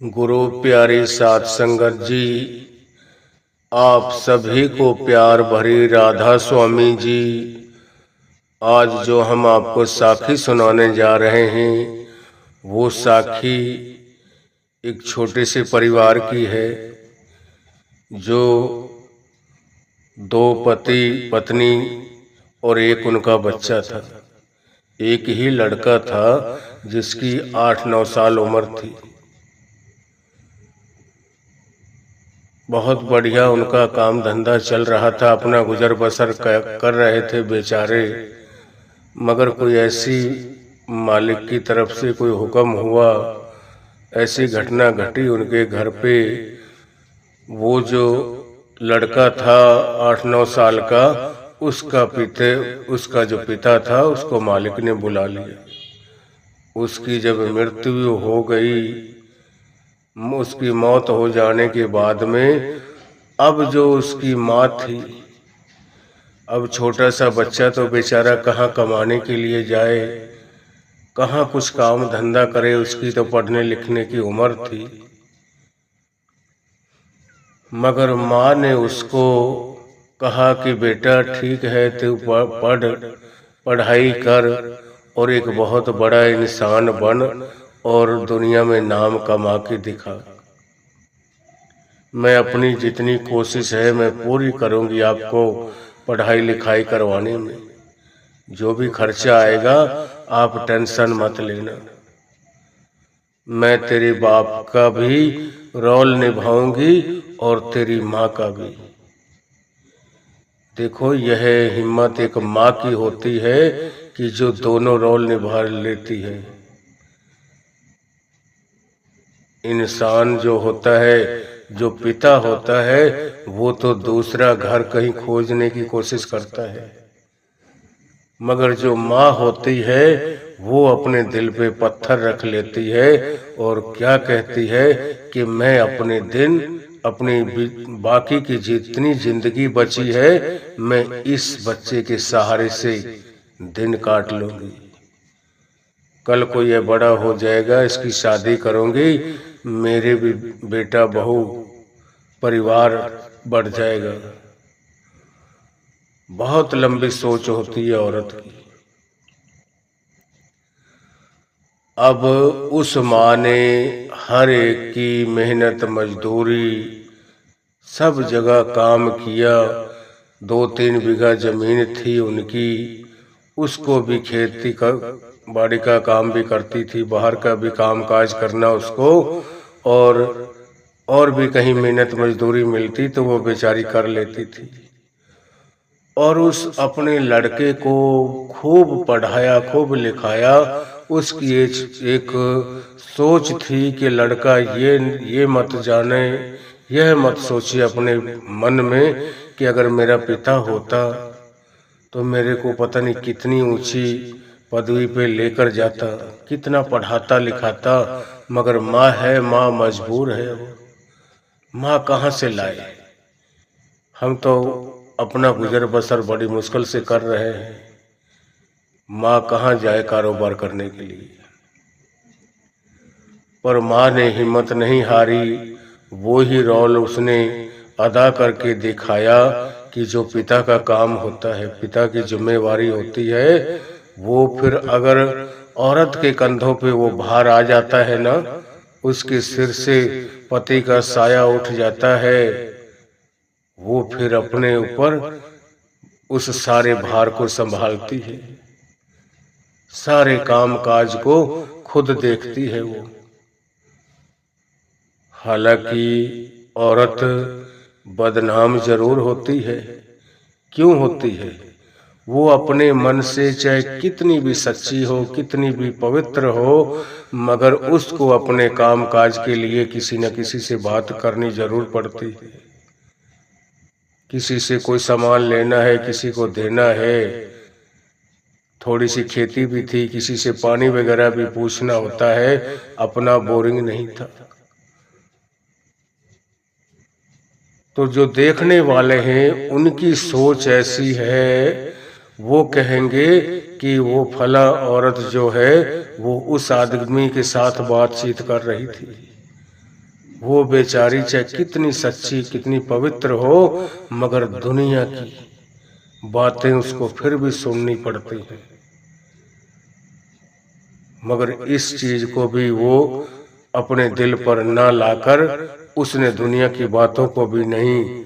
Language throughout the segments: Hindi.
गुरु प्यारी साध संगत जी, आप सभी को प्यार भरी राधा स्वामी जी। आज जो हम आपको साखी सुनाने जा रहे हैं, वो साखी एक छोटे से परिवार की है, जो दो पति पत्नी और एक उनका बच्चा था। एक ही लड़का था जिसकी 8-9 साल उम्र थी। बहुत बढ़िया उनका काम धंधा चल रहा था, अपना गुजर बसर कर रहे थे बेचारे। मगर कोई ऐसी मालिक की तरफ से कोई हुक्म हुआ, ऐसी घटना घटी उनके घर पे। वो जो लड़का था 8-9 साल का, उसका जो पिता था, उसको मालिक ने बुला लिया। उसकी जब मृत्यु हो गई, उसकी मौत हो जाने के बाद में अब जो उसकी माँ थी, अब छोटा सा बच्चा तो बेचारा कहाँ कमाने के लिए जाए, कहाँ कुछ काम धंधा करे। उसकी तो पढ़ने लिखने की उम्र थी। मगर माँ ने उसको कहा कि बेटा ठीक है, तू पढ़ाई कर और एक बहुत बड़ा इंसान बन और दुनिया में नाम कमा के दिखा। मैं अपनी जितनी कोशिश है मैं पूरी करूंगी आपको पढ़ाई लिखाई करवाने में। जो भी खर्चा आएगा आप टेंशन मत लेना। मैं तेरे बाप का भी रोल निभाऊंगी और तेरी माँ का भी। देखो, यह हिम्मत एक माँ की होती है कि जो दोनों रोल निभा लेती है। इंसान जो होता है, जो पिता होता है, वो तो दूसरा घर कहीं खोजने की कोशिश करता है। मगर जो माँ होती है, वो अपने दिल पे पत्थर रख लेती है और क्या कहती है कि मैं अपने दिन, अपनी बाकी की जितनी जिंदगी बची है, मैं इस बच्चे के सहारे से दिन काट लूंगी। कल को यह बड़ा हो जाएगा, इसकी शादी करूंगी, मेरे भी बेटा बहू परिवार बढ़ जाएगा। बहुत लंबी सोच होती है औरत की। अब उस माँ ने हर एक की मेहनत मजदूरी सब जगह काम किया। 2-3 बीघा जमीन थी उनकी, उसको भी खेती का बाड़ी का काम भी करती थी, बाहर का भी काम काज करना उसको, और भी कहीं मेहनत मजदूरी मिलती तो वो बेचारी कर लेती थी। और उस अपने लड़के को खूब पढ़ाया, खूब लिखाया। उसकी एक सोच थी कि लड़का ये मत जाने, यह मत सोचे अपने मन में कि अगर मेरा पिता होता तो मेरे को पता नहीं कितनी ऊंची पदवी पे लेकर जाता, कितना पढ़ाता लिखाता। मगर माँ है, माँ मजबूर है। माँ कहाँ से लाए? हम तो अपना गुजर बसर बड़ी मुश्किल से कर रहे हैं, माँ कहाँ जाए कारोबार करने के लिए? पर माँ ने हिम्मत नहीं हारी। वो ही रोल उसने अदा करके दिखाया कि जो पिता का काम होता है, पिता की जिम्मेवारी होती है, वो फिर अगर औरत के कंधों पे वो भार आ जाता है ना, उसके सिर से पति का साया उठ जाता है, वो फिर अपने ऊपर उस सारे भार को संभालती है, सारे काम काज को खुद देखती है वो। हालांकि औरत बदनाम जरूर होती है। क्यों होती है? वो अपने मन से चाहे कितनी भी सच्ची हो, कितनी भी पवित्र हो, मगर उसको अपने काम काज के लिए किसी न किसी से बात करनी जरूर पड़ती है। किसी से कोई सामान लेना है, किसी को देना है, थोड़ी सी खेती भी थी, किसी से पानी वगैरह भी पूछना होता है। अपना बोरिंग नहीं था। तो जो देखने वाले हैं उनकी सोच ऐसी है, वो कहेंगे कि वो फला औरत जो है वो उस आदमी के साथ बातचीत कर रही थी। वो बेचारी चाहे कितनी सच्ची कितनी पवित्र हो, मगर दुनिया की बातें उसको फिर भी सुननी पड़ती हैं। मगर इस चीज को भी वो अपने दिल पर ना लाकर उसने दुनिया की बातों को भी नहीं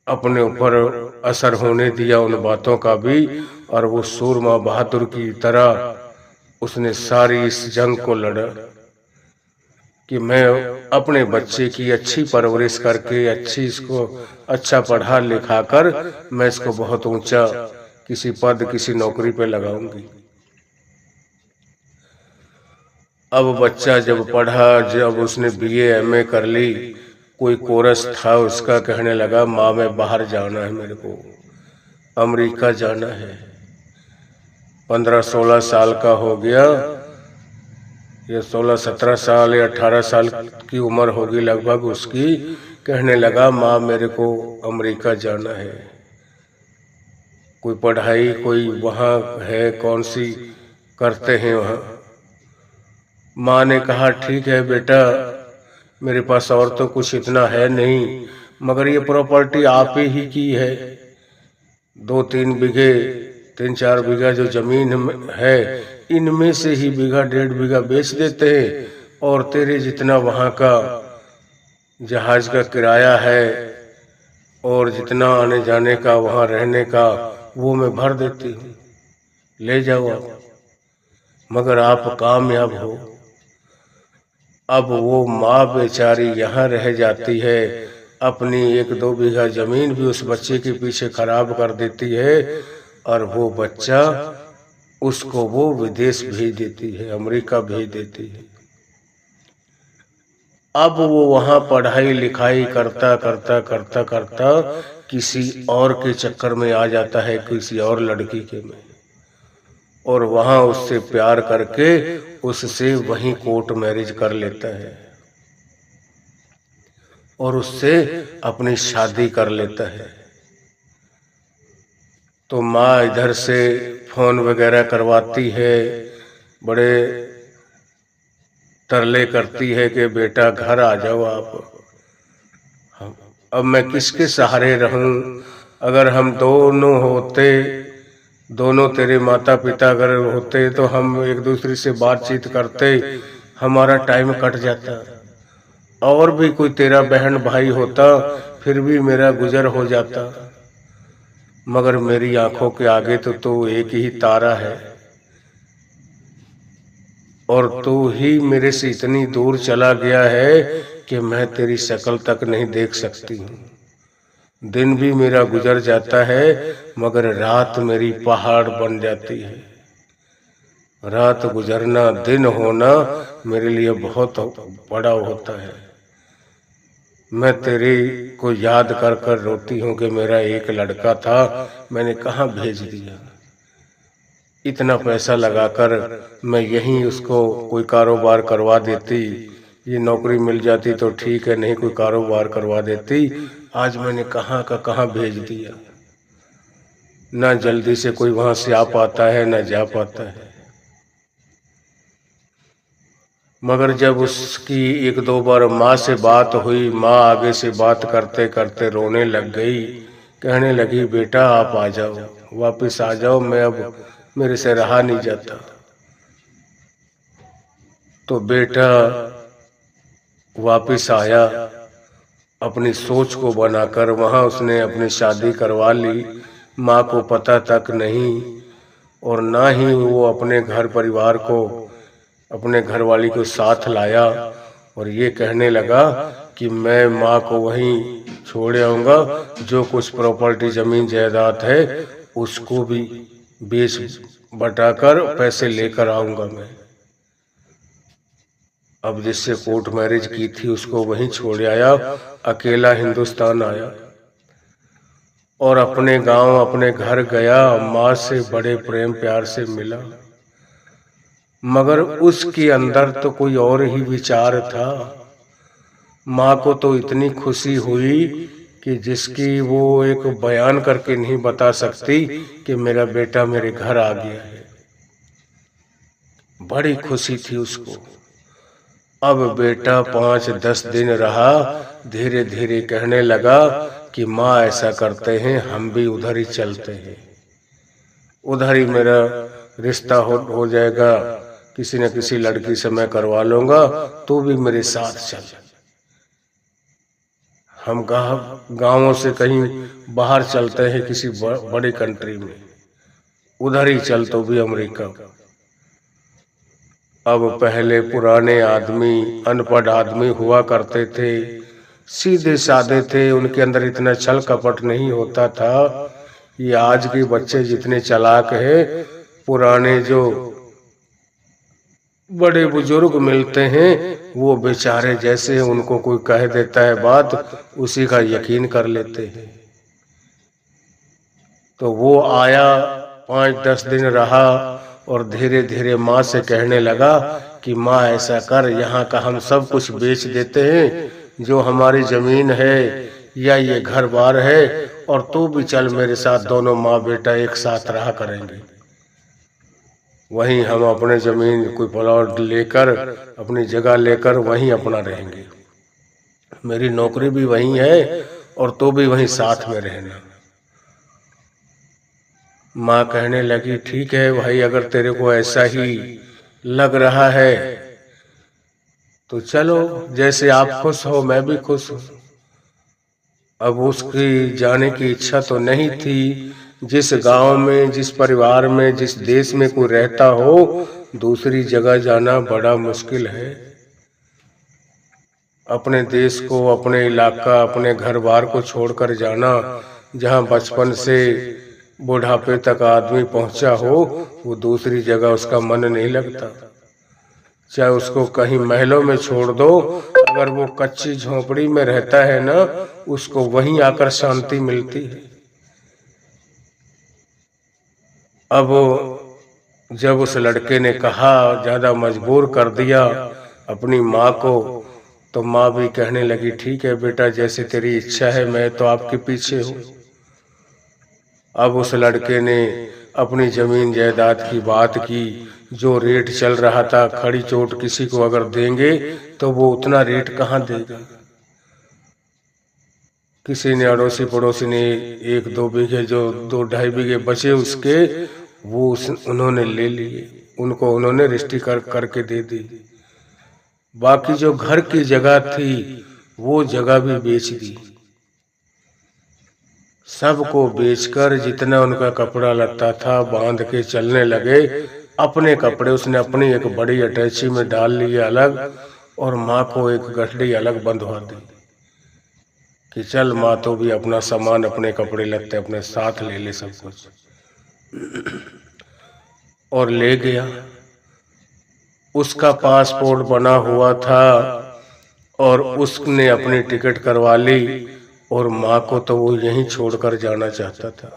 अपने ऊपर असर होने दिया, उन बातों का भी। और वो सूरमा बहादुर की तरह उसने सारी इस जंग को लड़ा कि मैं अपने बच्चे की अच्छी परवरिश करके इसको अच्छा पढ़ा लिखा कर मैं इसको बहुत ऊंचा किसी पद किसी नौकरी पे लगाऊंगी। अब बच्चा जब पढ़ा, जब उसने बीए एमए कर ली, कोई कोरस था उसका, कहने लगा माँ मैं बाहर जाना है, मेरे को अमेरिका जाना है। 15-16 साल का हो गया, ये 16-17 साल या 18 साल की उम्र होगी लगभग उसकी। कहने लगा माँ मेरे को अमेरिका जाना है, कोई पढ़ाई कोई वहाँ है कौन सी करते हैं वहाँ। माँ ने कहा ठीक है बेटा, मेरे पास और तो कुछ इतना है नहीं, मगर ये प्रॉपर्टी आप ही की है, 2-3 बीघे 3-4 बीघा जो जमीन है, इनमें से ही बीघा 1.5 बीघा बेच देते हैं, और तेरे जितना वहाँ का जहाज का किराया है और जितना आने जाने का वहाँ रहने का वो मैं भर देती हूँ, ले जाओ आप, मगर आप कामयाब हो। अब वो माँ बेचारी यहाँ रह जाती है, अपनी 1-2 बीघा जमीन भी उस बच्चे के पीछे खराब कर देती है, और वो बच्चा उसको वो विदेश भेज देती है, अमेरिका भेज देती है। अब वो वहाँ पढ़ाई लिखाई करता करता करता करता किसी और के चक्कर में आ जाता है, किसी और लड़की के में, और वहाँ उससे प्यार करके उससे वहीं कोर्ट मैरिज कर लेता है और उससे अपनी शादी कर लेता है। तो माँ इधर से फोन वगैरह करवाती है, बड़े तरले करती है कि बेटा घर आ जाओ आप, अब मैं किसके सहारे रहूं? अगर हम दोनों होते, दोनों तेरे माता पिता अगर होते तो हम एक दूसरे से बातचीत करते, हमारा टाइम कट जाता, और भी कोई तेरा बहन भाई होता फिर भी मेरा गुजर हो जाता, मगर मेरी आंखों के आगे तो तू एक ही तारा है, और तू ही मेरे से इतनी दूर चला गया है कि मैं तेरी शक्ल तक नहीं देख सकती हूँ। दिन भी मेरा गुजर जाता है, मगर रात मेरी पहाड़ बन जाती है। रात गुजरना दिन होना मेरे लिए बहुत बड़ा होता है। मैं तेरे को याद कर कर रोती हूँ कि मेरा एक लड़का था, मैंने कहाँ भेज दिया। इतना पैसा लगाकर मैं यहीं उसको कोई कारोबार करवा देती, ये नौकरी मिल जाती तो ठीक है, नहीं कोई कारोबार करवा देती, आज मैंने कहाँ का कहाँ भेज दिया। ना जल्दी से कोई वहां से आ पाता है ना जा पाता है। मगर जब उसकी 1-2 बार माँ से बात हुई, माँ आगे से बात करते करते रोने लग गई, कहने लगी बेटा आप आ जाओ, वापस आ जाओ, मैं अब मेरे से रहा नहीं जाता। तो बेटा वापस आया, अपनी सोच को बनाकर वहां उसने अपनी शादी करवा ली, माँ को पता तक नहीं, और ना ही वो अपने घर परिवार को, अपने घरवाली को साथ लाया, और ये कहने लगा कि मैं माँ को वहीं छोड़ आऊंगा, जो कुछ प्रॉपर्टी जमीन जायदाद है उसको भी बेच बटाकर पैसे लेकर आऊंगा मैं। अब जिससे कोर्ट मैरिज की थी उसको वहीं छोड़ आया, अकेला हिंदुस्तान आया, और अपने गांव अपने घर गया, माँ से बड़े प्रेम प्यार से मिला, मगर उसके अंदर तो कोई और ही विचार था। माँ को तो इतनी खुशी हुई कि जिसकी वो एक बयान करके नहीं बता सकती कि मेरा बेटा मेरे घर आ गया है। बड़ी खुशी थी उसको, अब बेटा 5-10 दिन रहा, धीरे धीरे कहने लगा कि माँ ऐसा करते हैं, हम भी उधर ही चलते हैं, उधर ही मेरा रिश्ता हो जाएगा, किसी न किसी लड़की से मैं करवा लूंगा, तू भी मेरे साथ चल। हम गांवों से कहीं बाहर चलते हैं, किसी बड़ी कंट्री में, उधर ही चल, तो भी अमेरिका। अब पहले पुराने आदमी, अनपढ़ आदमी हुआ करते थे, सीधे साधे थे, उनके अंदर इतना छल कपट नहीं होता था। ये आज के बच्चे जितने चालाक हैं, पुराने जो बड़े बुजुर्ग मिलते हैं, वो बेचारे जैसे उनको कोई कह देता है बात, उसी का यकीन कर लेते हैं। तो वो आया, 5-10 दिन रहा और धीरे धीरे माँ से कहने लगा कि माँ ऐसा कर, यहाँ का हम सब कुछ बेच देते हैं, जो हमारी जमीन है या ये घर बार है, और तू भी चल मेरे साथ, दोनों माँ बेटा एक साथ रहा करेंगे। वहीं हम अपने जमीन कोई प्लॉट लेकर, अपनी जगह लेकर वहीं अपना रहेंगे, मेरी नौकरी भी वहीं है और तू भी वहीं साथ में रहना। माँ कहने लगी ठीक है भाई, अगर तेरे को ऐसा ही लग रहा है तो चलो, जैसे आप खुश हो मैं भी खुश हूँ। अब उसकी जाने की इच्छा तो नहीं थी। जिस गांव में, जिस परिवार में, जिस देश में कोई रहता हो, दूसरी जगह जाना बड़ा मुश्किल है। अपने देश को, अपने इलाका, अपने घर बार को छोड़कर जाना, जहां बचपन से बुढ़ापे तक आदमी पहुंचा हो, वो दूसरी जगह उसका मन नहीं लगता। चाहे उसको कहीं महलों में छोड़ दो, अगर वो कच्ची झोपड़ी में रहता है ना, उसको वहीं आकर शांति मिलती है। अब जब उस लड़के ने कहा, ज्यादा मजबूर कर दिया अपनी माँ को, तो माँ भी कहने लगी ठीक है बेटा, जैसे तेरी इच्छा है, मैं तो आपके पीछे हूँ। अब उस लड़के ने अपनी जमीन जायदाद की बात की, जो रेट चल रहा था, खड़ी चोट किसी को अगर देंगे तो वो उतना रेट कहाँ देगा। किसी ने, अड़ोसी पड़ोसी ने 1-2 बीघे, जो 2-2.5 बीघे बचे उसके, वो उन्होंने ले लिए, उनको उन्होंने रजिस्ट्री करके दे दी। बाकी जो घर की जगह थी, वो जगह भी बेच दी। सबको बेचकर जितना उनका कपड़ा लत्ता था बांध के चलने लगे। अपने कपड़े उसने अपनी एक बड़ी अटैची में डाल लिए अलग, और माँ को एक गठड़ी अलग बंधवा दी कि चल माँ, तो भी अपना सामान, अपने कपड़े लत्ते अपने साथ ले ले सब कुछ। और ले गया। उसका पासपोर्ट बना हुआ था और उसने अपनी टिकट करवा ली, और माँ को तो वो यहीं छोड़कर जाना चाहता था।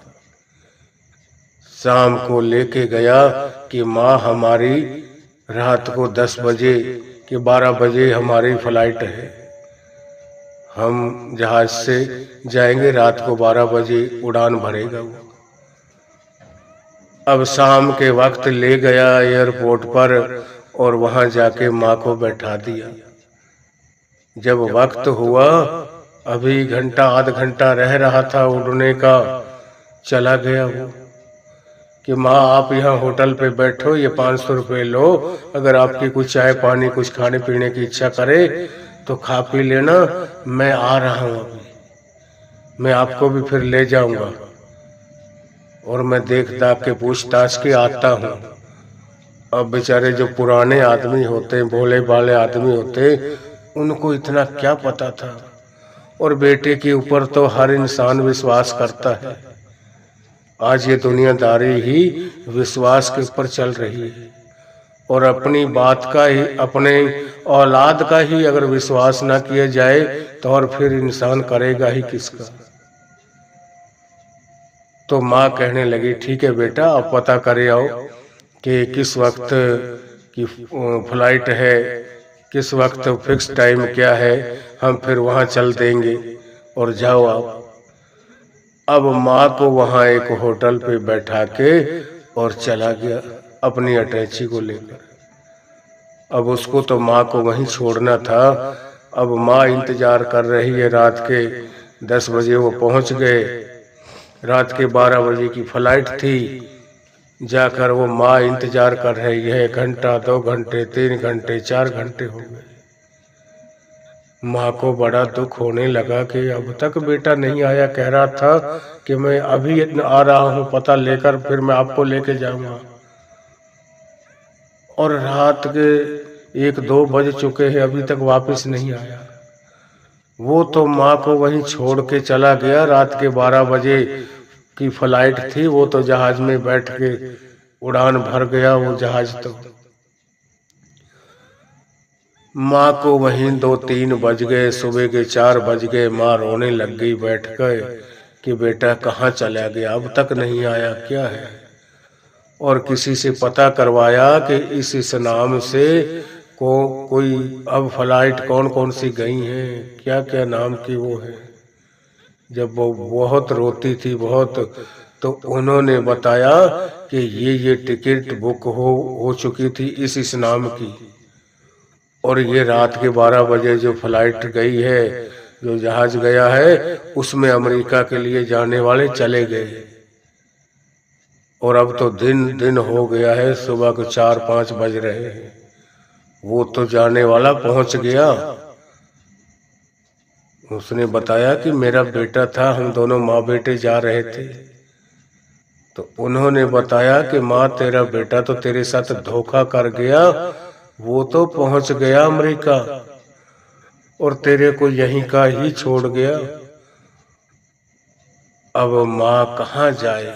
शाम को लेके गया कि माँ, हमारी रात को 10 बजे कि 12 बजे हमारी फ्लाइट है, हम जहाज से जाएंगे, रात को 12 बजे उड़ान भरेगा वो। अब शाम के वक्त ले गया एयरपोर्ट पर और वहां जाके माँ को बैठा दिया। जब वक्त हुआ, अभी घंटा आध घंटा रह रहा था उड़ने का, चला गया वो कि माँ आप यहाँ होटल पे बैठो, ये 500 रुपये लो, अगर आपकी कुछ चाय पानी कुछ खाने पीने की इच्छा करे तो खा पी लेना, मैं आ रहा हूँ अभी, मैं आपको भी फिर ले जाऊंगा और मैं देख दाख के पूछताछ के आता हूँ। अब बेचारे जो पुराने आदमी होते, भोले भाले आदमी होते, उनको इतना क्या पता था। और बेटे के ऊपर तो हर इंसान विश्वास करता है। आज ये दुनियादारी ही विश्वास के ऊपर चल रही है, और अपनी बात का ही, अपने औलाद का ही अगर विश्वास ना किया जाए तो और फिर इंसान करेगा ही किसका। तो माँ कहने लगी ठीक है बेटा, आप पता करे आओ कि किस वक्त की फ्लाइट है, किस वक्त फिक्स टाइम क्या है, हम फिर वहाँ चल देंगे और जाओ आप। अब माँ को वहाँ एक होटल पे बैठा के और चला गया अपनी अटैची को लेकर। अब उसको तो माँ को वहीं छोड़ना था। अब माँ इंतजार कर रही है। रात के 10 बजे वो पहुंच गए। रात के 12 बजे की फ्लाइट थी। जाकर वो माँ इंतजार कर रही है। घंटा, 2 घंटे, 3 घंटे, 4 घंटे हो गए। माँ को बड़ा दुख होने लगा कि अब तक बेटा नहीं आया। कह रहा था कि मैं अभी आ रहा हूँ, पता लेकर फिर मैं आपको लेके जाऊंगा। और रात के 1-2 बज चुके हैं, अभी तक वापस नहीं आया। वो तो माँ को वहीं छोड़ के चला गया। रात के 12 बजे की फ्लाइट थी। वो तो जहाज में बैठ के उड़ान भर गया वो जहाज। तो माँ को वहीं 2-3 बज गए, सुबह के 4 बज गए। माँ रोने लग गई बैठ कर कि बेटा कहाँ चला गया, अब तक नहीं आया, क्या है। और किसी से पता करवाया कि इस नाम से कोई अब फ्लाइट कौन कौन सी गई हैं, क्या क्या नाम की वो है। जब वो बहुत रोती थी बहुत, तो उन्होंने बताया कि ये टिकट बुक हो चुकी थी इस नाम की। और ये रात के 12 बजे जो फ्लाइट गई है, जो जहाज गया है, उसमें अमेरिका के लिए जाने वाले चले गए। और अब तो दिन दिन हो गया है, सुबह को 4-5 बज रहे हैं। वो तो जाने वाला पहुंच गया। उसने बताया कि मेरा बेटा था, हम दोनों माँ बेटे जा रहे थे। तो उन्होंने बताया कि माँ तेरा बेटा तो तेरे साथ धोखा कर गया, वो तो पहुंच गया अमेरिका और तेरे को यहीं का ही छोड़ गया। अब माँ कहाँ जाए,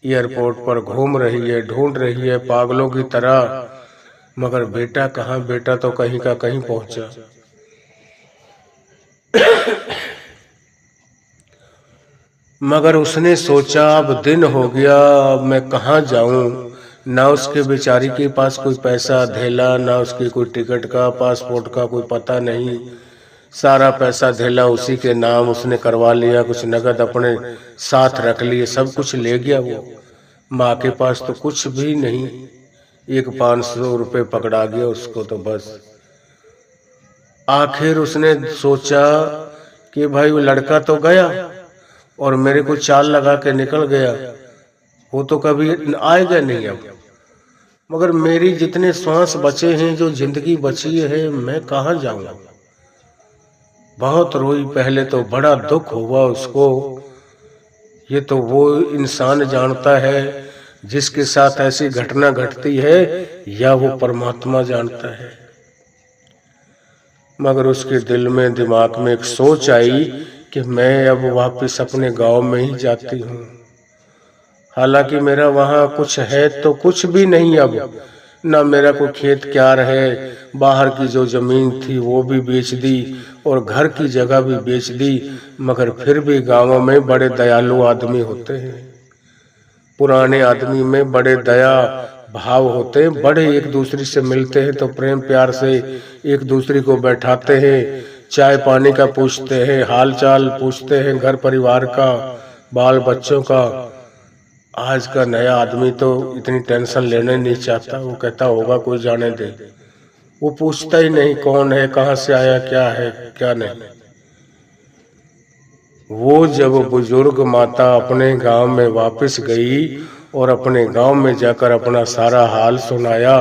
एयरपोर्ट पर घूम रही है, ढूंढ रही है पागलों की तरह, मगर बेटा कहाँ। बेटा तो कहीं का कहीं पहुंचा। मगर उसने सोचा अब दिन हो गया, अब मैं कहाँ जाऊं। ना उसके बेचारी के पास कोई पैसा धेला, ना उसके कोई टिकट का, पासपोर्ट का कोई पता नहीं। सारा पैसा धेला उसी के नाम उसने करवा लिया, कुछ नगद अपने साथ रख लिए, सब कुछ ले गया वो। माँ के पास तो कुछ भी नहीं, एक 500 रुपये पकड़ा गया उसको। तो बस आखिर उसने सोचा कि भाई वो लड़का तो गया और मेरे को चाल लगा के निकल गया, वो तो कभी आएगा नहीं अब। मगर मेरी जितने श्वास बचे हैं, जो जिंदगी बची है, मैं कहाँ जाऊंगा। बहुत रोई। पहले तो बड़ा दुख हुआ उसको। ये तो वो इंसान जानता है जिसके साथ ऐसी घटना घटती है, या वो परमात्मा जानता है। मगर उसके दिल में, दिमाग में एक सोच आई कि मैं अब वापस अपने गांव में ही जाती हूँ। हालांकि मेरा वहाँ कुछ है तो कुछ भी नहीं अब, ना मेरा कोई खेत क्यार है। बाहर की जो जमीन थी वो भी बेच दी और घर की जगह भी बेच दी। मगर फिर भी गांवों में बड़े दयालु आदमी होते हैं, पुराने आदमी में बड़े दया भाव होते हैं, बड़े एक दूसरे से मिलते हैं तो प्रेम प्यार से एक दूसरे को बैठाते हैं, चाय पानी का पूछते हैं, हाल चाल पूछते हैं, घर परिवार का, बाल बच्चों का। आज का नया आदमी तो इतनी टेंशन लेने नहीं चाहता। वो कहता होगा कोई जाने दे, वो पूछता ही नहीं कौन है, कहाँ से आया, क्या है क्या नहीं। वो जब बुजुर्ग माता अपने गांव में वापस गई और अपने गांव में जाकर अपना सारा हाल सुनाया,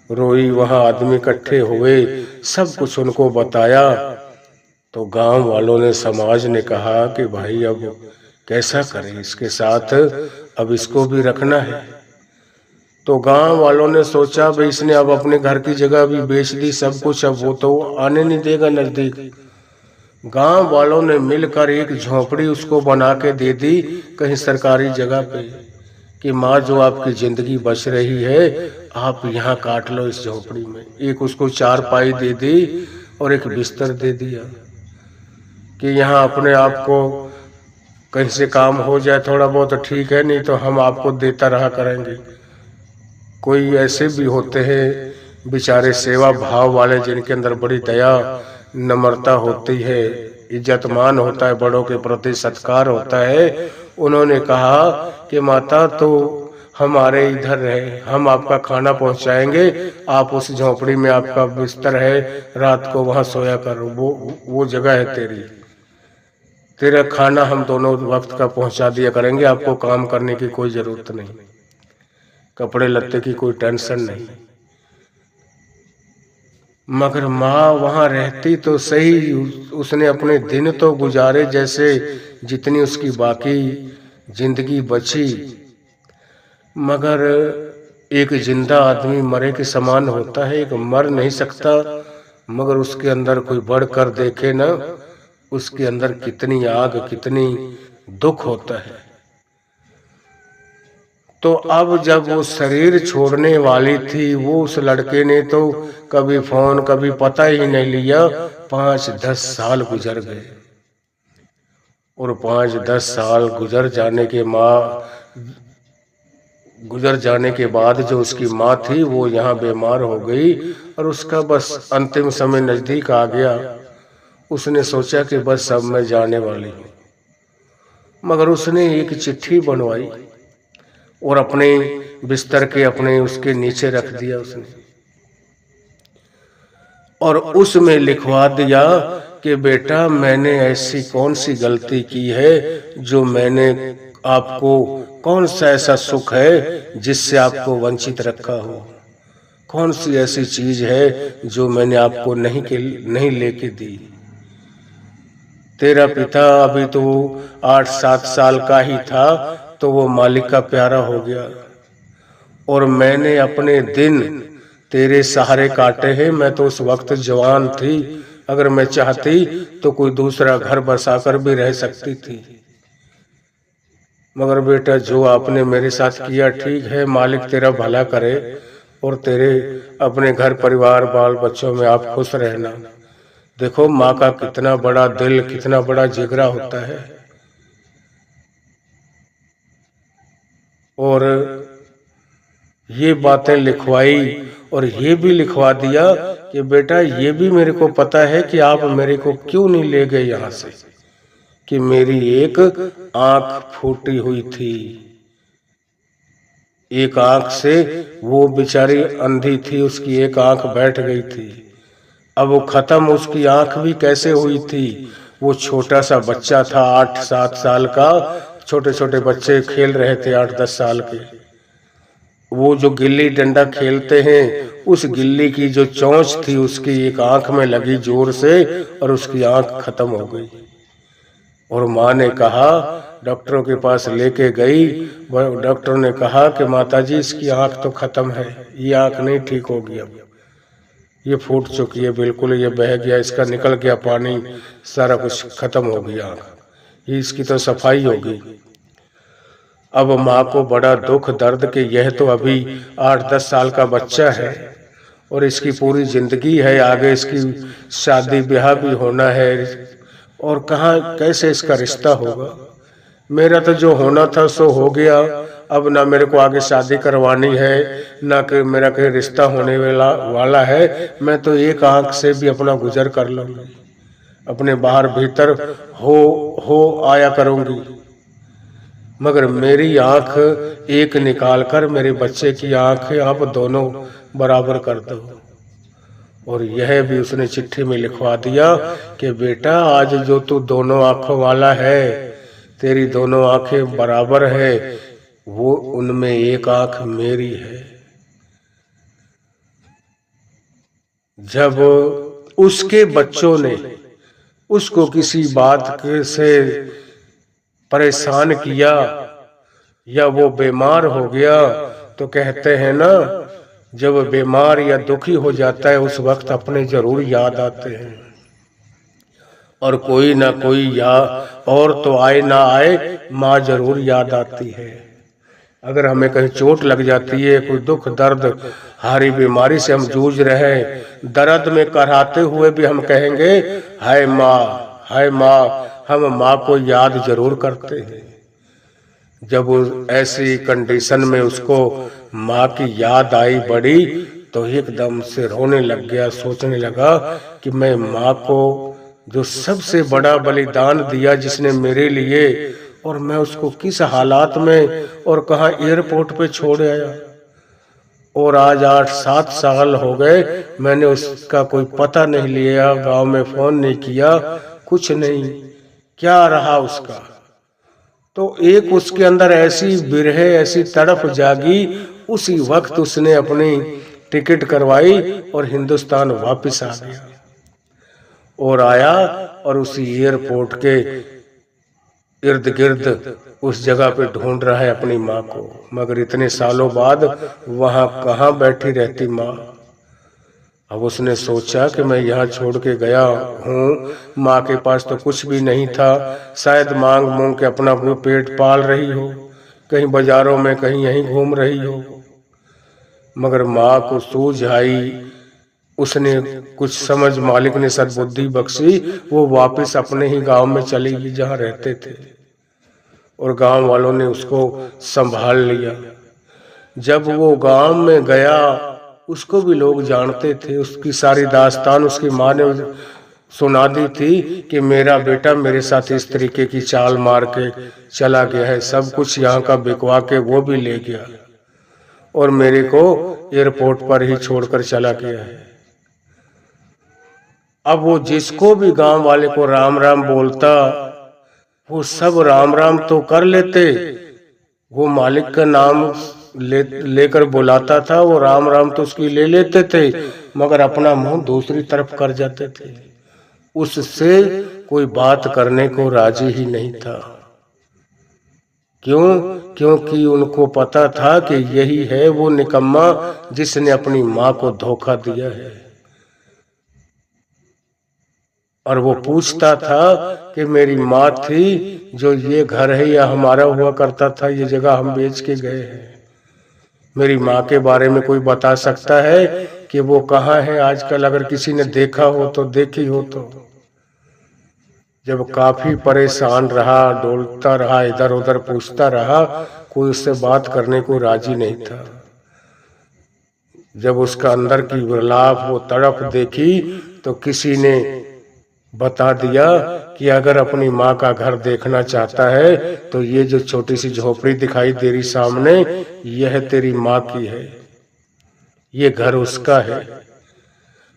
रोई, वहां आदमी इकट्ठे हुए, सब कुछ उनको बताया, तो गांव वालों ने, समाज ने कहा कि भाई अब कैसा करें इसके साथ, अब इसको भी रखना है। तो गांव वालों ने सोचा भाई इसने अब अपने घर की जगह भी बेच दी, सब कुछ, अब वो तो आने नहीं देगा नजदीक। गांव वालों ने मिलकर एक झोपड़ी उसको बना के दे दी कहीं सरकारी जगह पे, कि माँ जो आपकी जिंदगी बच रही है आप यहाँ काट लो इस झोपड़ी में। एक उसको चारपाई दे दी और एक बिस्तर दे दिया कि यहाँ अपने आप को कहीं से काम हो जाए थोड़ा बहुत तो ठीक है, नहीं तो हम आपको देता रहा करेंगे। कोई ऐसे भी होते हैं बेचारे सेवा भाव वाले, जिनके अंदर बड़ी दया नम्रता होती है, इज्जतमान होता है, बड़ों के प्रति सत्कार होता है। उन्होंने कहा कि माता तो हमारे इधर रहे, हम आपका खाना पहुंचाएंगे, आप उस झोपड़ी में आपका बिस्तर है, रात को वहां सोया करो, वो जगह है तेरी, तेरा खाना हम दोनों वक्त का पहुंचा दिया करेंगे, आपको काम करने की कोई जरूरत नहीं, कपड़े लत्ते की कोई टेंशन नहीं। मगर माँ वहां रहती तो सही, उसने अपने दिन तो गुजारे जैसे जितनी उसकी बाकी जिंदगी बची, मगर एक जिंदा आदमी मरे के समान होता है, एक मर नहीं सकता, मगर उसके अंदर कोई बढ़कर देखे ना, उसके अंदर कितनी आग, कितनी दुख होता है। तो अब जब वो शरीर छोड़ने वाली थी, वो उस लड़के ने तो कभी फोन कभी पता ही नहीं लिया, 5-10 साल गुजर गए। और 5-10 साल गुजर जाने के बाद जो उसकी माँ थी वो यहाँ बीमार हो गई, और उसका बस अंतिम समय नजदीक आ गया। उसने सोचा कि बस अब मैं जाने वाली हूँ, मगर उसने एक चिट्ठी बनवाई और अपने बिस्तर के अपने उसके नीचे रख दिया उसने, और उसमें लिखवा दिया कि बेटा मैंने ऐसी कौन सी गलती की है जो मैंने आपको, कौन सा ऐसा सुख है जिससे आपको वंचित रखा हो, कौन सी ऐसी चीज है जो मैंने आपको नहीं लेके दी। तेरा पिता अभी तो 8-7 साल का ही था तो वो मालिक का प्यारा हो गया, और मैंने अपने दिन तेरे सहारे काटे हैं। मैं तो उस वक्त जवान थी, अगर मैं चाहती तो कोई दूसरा घर बसाकर भी रह सकती थी, मगर बेटा जो आपने मेरे साथ किया ठीक है, मालिक तेरा भला करे और तेरे अपने घर परिवार बाल बच्चों में आप खुश रहना। देखो माँ का कितना बड़ा दिल, कितना बड़ा जिगरा होता है। और ये बातें लिखवाई और ये भी लिखवा दिया कि बेटा ये भी मेरे को पता है कि आप मेरे को क्यों नहीं ले गए यहाँ से, कि मेरी एक आंख फूटी हुई थी, एक आंख से वो बेचारी अंधी थी, उसकी एक आंख बैठ गई थी। अब वो खत्म, उसकी आंख भी कैसे हुई थी, वो छोटा सा बच्चा था 8-7 साल का, छोटे छोटे बच्चे खेल रहे थे 8-10 साल के, वो जो गिल्ली डंडा खेलते हैं उस गिल्ली की जो चोंच थी उसकी एक आंख में लगी जोर से और उसकी आंख खत्म हो गई। और माँ ने कहा, डॉक्टरों के पास लेके गई, डॉक्टर ने कहा कि माताजी इसकी आंख तो खत्म है, ये आंख नहीं ठीक होगी, अब ये फूट चुकी है बिल्कुल, ये बह गया, इसका निकल गया पानी, सारा कुछ खत्म हो गया आंख, ये इसकी तो सफाई होगी। अब माँ को बड़ा दुख दर्द कि यह तो अभी 8-10 साल का बच्चा है और इसकी पूरी जिंदगी है, आगे इसकी शादी ब्याह भी होना है, और कहाँ कैसे इसका रिश्ता होगा। मेरा तो जो होना था सो हो गया, अब ना मेरे को आगे शादी करवानी है, ना कि मेरा कोई रिश्ता होने वाला है। मैं तो एक आंख से भी अपना गुजर कर लूंगी, अपने बाहर भीतर हो आया करूंगी, मगर मेरी आंख एक निकालकर मेरे बच्चे की आंख आप दोनों बराबर कर दो। और यह भी उसने चिट्ठी में लिखवा दिया कि बेटा आज जो तू दोनों आंखों वाला है, तेरी दोनों आंखें बराबर है, वो उनमें एक आंख मेरी है। जब उसके बच्चों ने उसको किसी बात से परेशान किया या वो बीमार हो गया, तो कहते हैं ना, जब बीमार या दुखी हो जाता है उस वक्त अपने जरूर याद आते हैं, और कोई ना कोई या और तो आए ना आए, माँ जरूर याद आती है। अगर हमें कहीं चोट लग जाती है, कोई दुख दर्द हारी बीमारी से हम जूझ रहे हैं, दर्द में कराहते हुए भी हम कहेंगे हाय माँ, हाय माँ, हम माँ को याद जरूर करते हैं। जब ऐसी कंडीशन में उसको माँ की याद आई बड़ी, तो एकदम से रोने लग गया, सोचने लगा कि मैं माँ को जो सबसे बड़ा बलिदान दिया जिसने मेरे लिए, और मैं उसको किस हालात में और कहाँ एयरपोर्ट पे छोड़ आया। और आज 8-7 साल हो गए, मैंने उसका कोई पता नहीं लिया, गांव में फोन नहीं किया, कुछ नहीं। क्या रहा उसका? तो एक उसके अंदर ऐसी बिरह, ऐसी तड़प जागी, उसी वक्त उसने अपनी टिकट करवाई और हिंदुस्तान वापस आ गया। और आया और उसी एयरपोर्ट के इर्द गिर्द उस जगह पे ढूंढ रहा है अपनी माँ को। मगर इतने सालों बाद वहां कहाँ बैठी रहती माँ। अब उसने सोचा कि मैं यहाँ छोड़ के गया हूँ, माँ के पास तो कुछ भी नहीं था, शायद मांग मूंग के अपना पेट पाल रही हो, कहीं बाजारों में कहीं यहीं घूम रही हो। मगर माँ को सूझ आई, उसने कुछ समझ, मालिक ने सद्बुद्धि बख्शी, वो वापस अपने ही गांव में चली गई जहाँ रहते थे। और गांव वालों ने उसको संभाल लिया। जब वो गांव में गया, उसको भी लोग जानते थे, उसकी सारी दास्तान उसकी माँ ने सुना दी थी कि मेरा बेटा मेरे साथ इस तरीके की चाल मार के चला गया है, सब कुछ यहाँ का बिकवा के वो भी ले गया और मेरे को एयरपोर्ट पर ही छोड़कर चला गया है। अब वो जिसको भी गांव वाले को राम राम बोलता, वो सब राम राम तो कर लेते, वो मालिक का नाम लेकर बुलाता था, वो राम राम तो उसकी ले लेते थे, मगर अपना मुंह दूसरी तरफ कर जाते थे। उससे कोई बात करने को राजी ही नहीं था। क्यों? क्योंकि उनको पता था कि यही है वो निकम्मा जिसने अपनी माँ को धोखा दिया है। और वो पूछता था कि मेरी माँ थी, जो ये घर है या हमारा हुआ करता था, ये जगह हम बेच के गए हैं, मेरी माँ के बारे में कोई बता सकता है कि वो कहाँ है आजकल? अगर किसी ने देखा हो तो, देखी हो तो। जब काफी परेशान रहा, डोलता रहा, इधर उधर पूछता रहा, कोई उससे बात करने को राजी नहीं था। जब उसका अंदर की विलाप, वो तड़प देखी, तो किसी ने बता दिया कि अगर अपनी माँ का घर देखना चाहता है तो ये जो छोटी सी झोपड़ी दिखाई दे रही सामने, यह तेरी माँ की है, ये घर उसका है।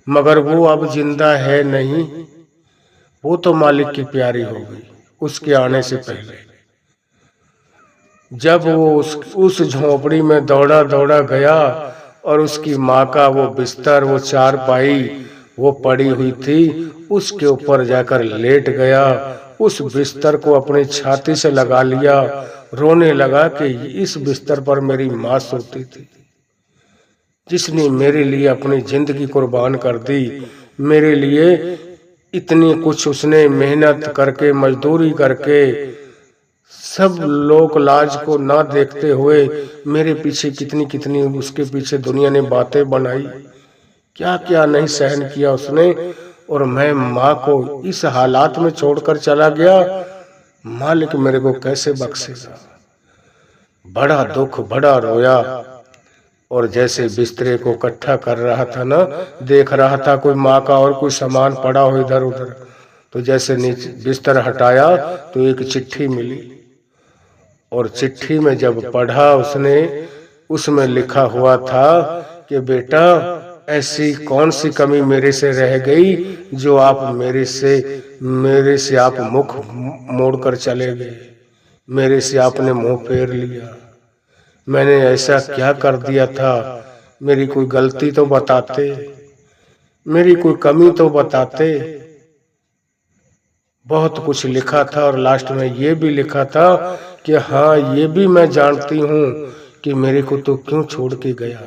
मगर वो अब जिंदा है नहीं, वो तो मालिक की प्यारी हो गई उसके आने से पहले। जब वो उस झोपड़ी में दौड़ा दौड़ा गया और उसकी माँ का वो बिस्तर, वो चारपाई वो पड़ी हुई थी, उसके ऊपर जाकर लेट गया, उस बिस्तर को अपनी छाती से लगा लिया, रोने लगा कि इस बिस्तर पर मेरी माँ सोती थी, जिसने मेरे लिए अपनी जिंदगी कुर्बान कर दी, मेरे लिए इतनी कुछ उसने मेहनत करके, मजदूरी करके, सब लोक लाज को ना देखते हुए मेरे पीछे कितनी कितनी उसके पीछे दुनिया ने बातें बनाई, क्या क्या नहीं सहन किया उसने। और मैं माँ को इस हालात में छोड़कर चला गया, मालिक मेरे को कैसे बख्शेगा? बड़ा दुख, बड़ा रोया। और जैसे बिस्तरे को इकट्ठा कर रहा था ना, देख रहा था कोई माँ का और कोई सामान पड़ा हो इधर उधर, तो जैसे नीचे बिस्तर हटाया तो एक चिट्ठी मिली। और चिट्ठी में जब पढ़ा उसने, उसमें लिखा हुआ था कि बेटा, ऐसी कौन सी कमी मेरे से रह गई जो आप मेरे से आप मुख मोड़कर चले गए, मेरे से आपने मुंह फेर लिया। मैंने ऐसा क्या कर दिया था? मेरी कोई गलती तो बताते, मेरी कोई कमी तो बताते। बहुत कुछ लिखा था और लास्ट में ये भी लिखा था कि हाँ, ये भी मैं जानती हूँ कि मेरे को तो क्यों छोड़ के गया।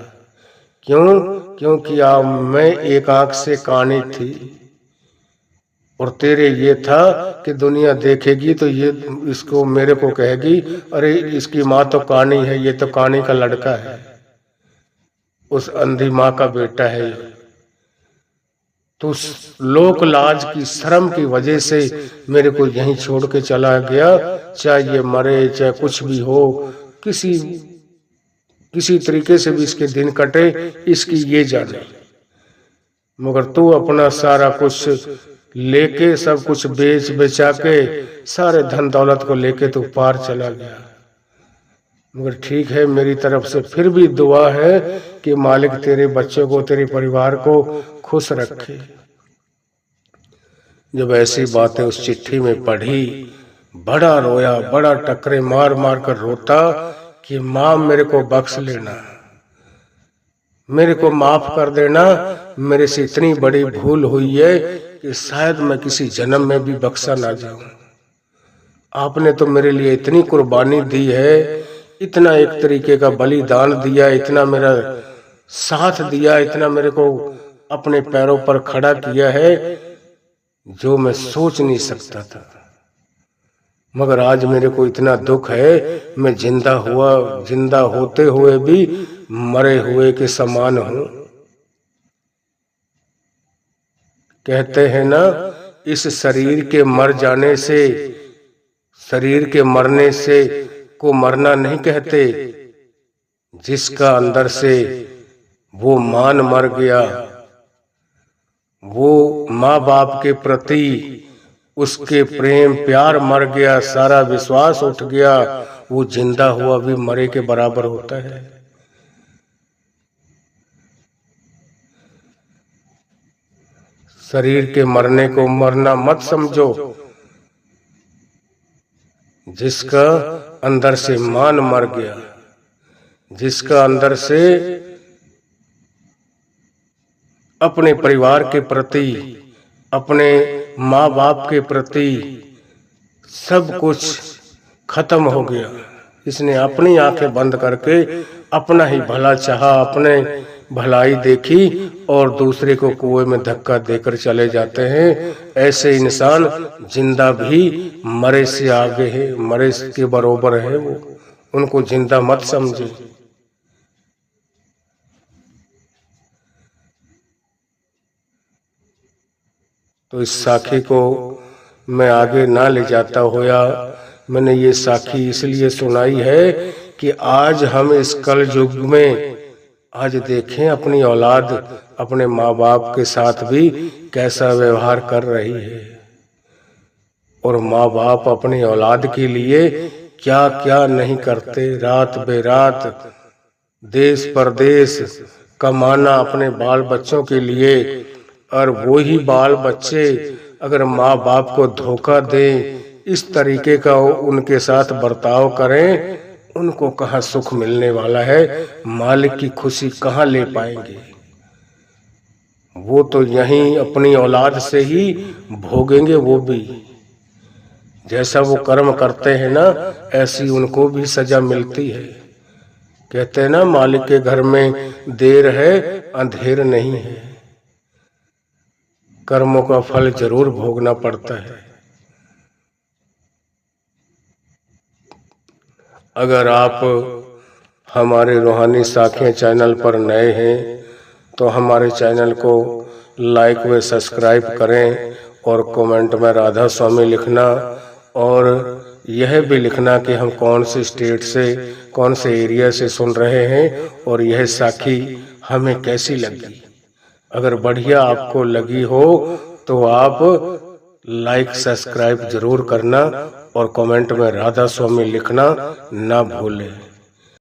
क्यों? क्योंकि मैं एक आंख से कानी थी और तेरे ये था कि दुनिया देखेगी तो ये इसको मेरे को कहेगी, अरे इसकी माँ तो कानी है, ये तो कानी का लड़का है, उस अंधी माँ का बेटा है। तो लोक लाज की, शर्म की वजह से मेरे को यहीं छोड़ के चला गया, चाहे ये मरे चाहे कुछ भी हो, किसी तरीके से भी इसके दिन कटे, इसकी ये जाने। मगर तू अपना सारा कुछ लेके सब कुछ बेच बेचा के सारे धन दौलत को लेके तो पार चला गया। मगर ठीक है, मेरी तरफ से फिर भी दुआ है कि मालिक तेरे बच्चों को, तेरे परिवार को खुश रखे। जब ऐसी बातें उस चिट्ठी में पढ़ी, बड़ा रोया, बड़ा टकरे मार मार कर रोता कि माँ मेरे को बख्श लेना, मेरे को माफ कर देना, मेरे से इतनी बड़ी भूल हुई है कि शायद मैं किसी जन्म में भी बख्शा ना जाऊं। आपने तो मेरे लिए इतनी कुर्बानी दी है, इतना एक तरीके का बलिदान दिया, इतना मेरा साथ दिया, इतना मेरे को अपने पैरों पर खड़ा किया है जो मैं सोच नहीं सकता था। मगर आज मेरे को इतना दुख है, मैं जिंदा होते हुए भी मरे हुए के समान हूं। कहते हैं ना, इस शरीर के मर जाने से, शरीर के मरने से को मरना नहीं कहते, जिसका अंदर से वो मान मर गया, वो माँ बाप के प्रति उसके प्रेम प्यार मर गया, सारा विश्वास उठ गया, वो जिंदा हुआ भी मरे के बराबर होता है। शरीर के मरने को मरना मत समझो, जिसका अंदर से मान मर गया, जिसका अंदर से अपने परिवार के प्रति, अपने माँ बाप के प्रति सब कुछ खत्म हो गया, इसने अपनी आंखें बंद करके अपना ही भला चाहा, अपने भलाई देखी और दूसरे को कुएं में धक्का देकर चले जाते हैं। ऐसे इंसान जिंदा भी मरे से आगे है, मरे के बरोबर है, वो उनको जिंदा मत समझे। तो इस साखी को मैं आगे ना ले जाता हुआ, मैंने ये साखी इसलिए सुनाई है कि आज हम इस कल युग में आज देखें अपनी औलाद अपने माँ बाप के साथ भी कैसा व्यवहार कर रही है, और माँ बाप अपनी औलाद के लिए क्या क्या नहीं करते। रात बेरात देश परदेश कमाना अपने बाल बच्चों के लिए, और वो ही बाल बच्चे अगर माँ बाप को धोखा दें, इस तरीके का उनके साथ बर्ताव करें, उनको कहाँ सुख मिलने वाला है, मालिक की खुशी कहाँ ले पाएंगे। वो तो यहीं अपनी औलाद से ही भोगेंगे, वो भी जैसा वो कर्म करते हैं ना, ऐसी उनको भी सजा मिलती है। कहते हैं ना, मालिक के घर में देर है अंधेर नहीं है, कर्मों का फल जरूर भोगना पड़ता है। अगर आप हमारे रूहानी साखियाँ चैनल पर नए हैं तो हमारे चैनल को लाइक व सब्सक्राइब करें, और कमेंट में राधा स्वामी लिखना, और यह भी लिखना कि हम कौन से स्टेट से, कौन से एरिया से सुन रहे हैं, और यह साखी हमें कैसी लगी। अगर बढ़िया आपको लगी हो तो आप लाइक सब्सक्राइब जरूर करना, और कमेंट में राधा स्वामी लिखना ना भूलें।